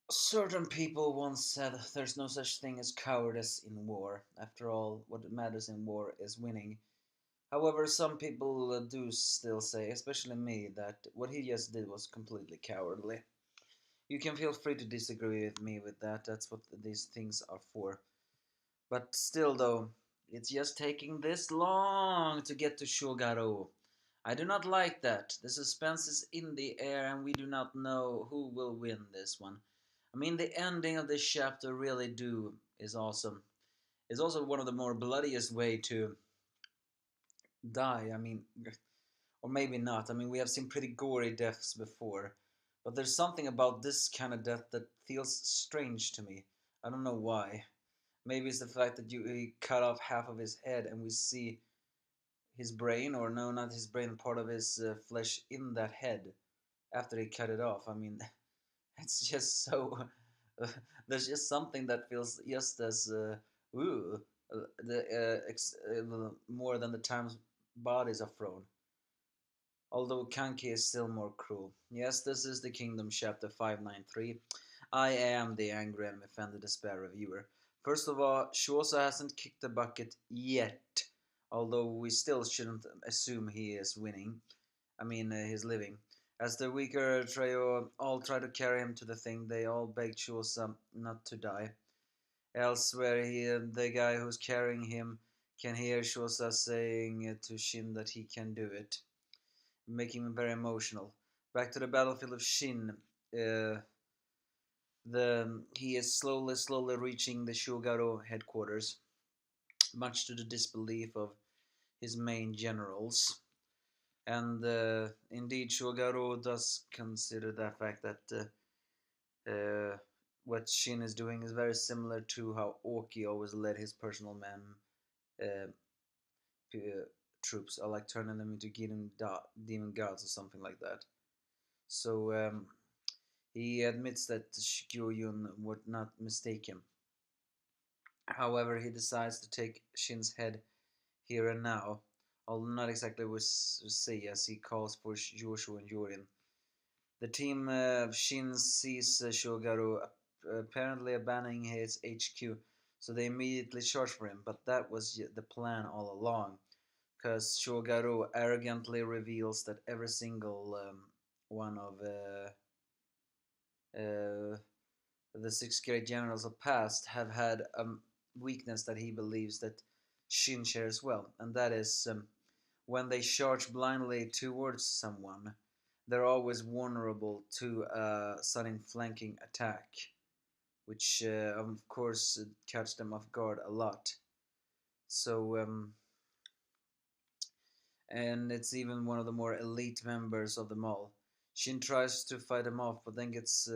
Certain people once said there's no such thing as cowardice in war. After all, what matters in war is winning. However, some people do still say, especially me, that what he just did was completely cowardly. You can feel free to disagree with me with that, that's what these things are for. But still, though, it's just taking this long to get to Shogaro. I do not like that. The suspense is in the air and we do not know who will win this one. I mean, the ending of this chapter really do is awesome. It's also one of the more bloodiest way to die. I mean, or maybe not. I mean, we have seen pretty gory deaths before, but there's something about this kind of death that feels strange to me. I don't know why. Maybe it's the fact that he cut off half of his head and we see his brain, or no, not his brain, part of his flesh in that head after he cut it off. I mean, it's just so. There's just something that feels just as ooh, more than the times bodies are thrown. Although Kanki is still more cruel. Yes, this is the Kingdom chapter 593. I am the angry and offended despair reviewer. First of all, Shuosa hasn't kicked the bucket yet, although we still shouldn't assume he is winning. I mean, he's living. As the weaker trio all try to carry him to the thing, they all beg Shuosa not to die. Elsewhere, the guy who's carrying him can hear Shuosa saying to Shin that he can do it, making him very emotional. Back to the battlefield of Shin. He is slowly reaching the Shugaro headquarters, much to the disbelief of his main generals. And indeed, Shugaro does consider the fact that what Shin is doing is very similar to how Oki always led his personal men uh, troops, or like turning them into demon gods or something like that. So he admits that Shikyo-yun would not mistake him. However, he decides to take Shin's head here and now, although not exactly with say as he calls for Yoshu and Yorin. The team of Shin sees Shogaru apparently abandoning his HQ, so they immediately charge for him, but that was the plan all along, because Shogaru arrogantly reveals that every single one of uh, the six great generals of past have had a weakness that he believes that Shin shares well, and that is when they charge blindly towards someone, they're always vulnerable to a sudden flanking attack, which of course catch them off guard a lot. So, and it's even one of the more elite members of them all. Shin tries to fight him off, but then gets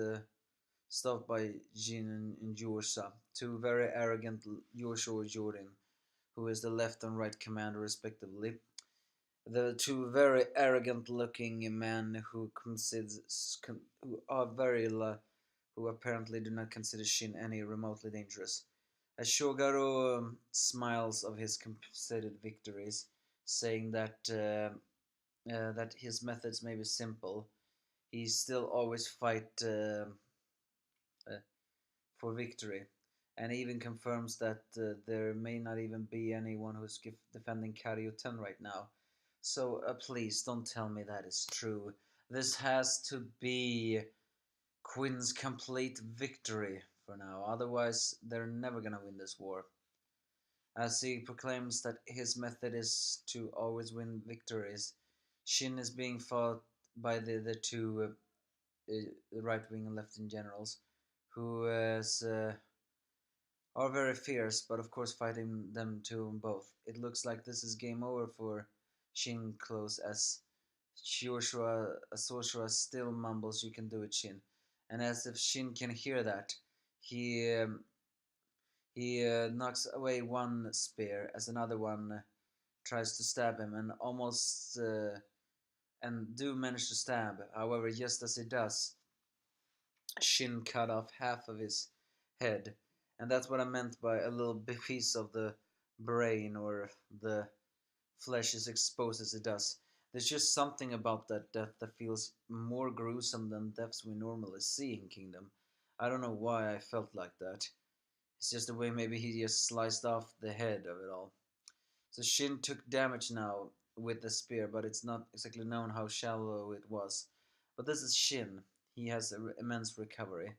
stopped by Jin and Yorsa, two very arrogant Yorsho and Jorin, who is the left and right commander respectively. The two very arrogant-looking men who are who apparently do not consider Shin any remotely dangerous. As Shogaro smiles of his conceded victories, saying that his methods may be simple, he still always fight uh, for victory, and even confirms that there may not even be anyone who's defending Karyo 10 right now. So please don't tell me that is true. This has to be Quinn's complete victory for now, otherwise they're never gonna win this war. As he proclaims that his method is to always win victories, Shin is being fought by the two right wing and left wing generals, who are very fierce, but of course fighting them to both. It looks like this is game over for Shin close as Soshua still mumbles, "You can do it, Shin," and as if Shin can hear that, he knocks away one spear as another one tries to stab him, and almost and do manage to stab. However, just as he does, Shin cut off half of his head, and that's what I meant by a little piece of the brain or the flesh is exposed as it does. There's just something about that death that feels more gruesome than deaths we normally see in Kingdom. I don't know why I felt like that. It's just the way maybe he just sliced off the head of it all. So Shin took damage now with the spear, but it's not exactly known how shallow it was. But this is Shin. He has immense recovery.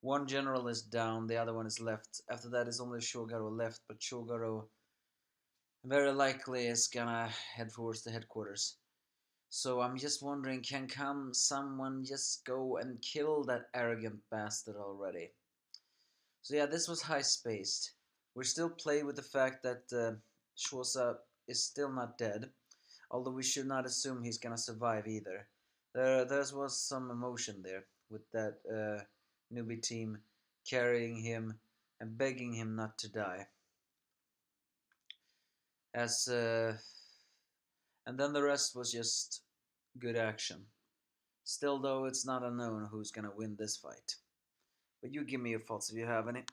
One general is down, the other one is left. After that is only Shogaro left, but Shogaro very likely is gonna head towards the headquarters. So I'm just wondering, can someone just go and kill that arrogant bastard already? So yeah, this was high spaced. We're still playing with the fact that Shosa is still not dead, although we should not assume he's gonna survive either. There was some emotion there with that newbie team carrying him and begging him not to die. As and then the rest was just good action. Still, though, it's not unknown who's gonna win this fight. But you give me your thoughts if you have any.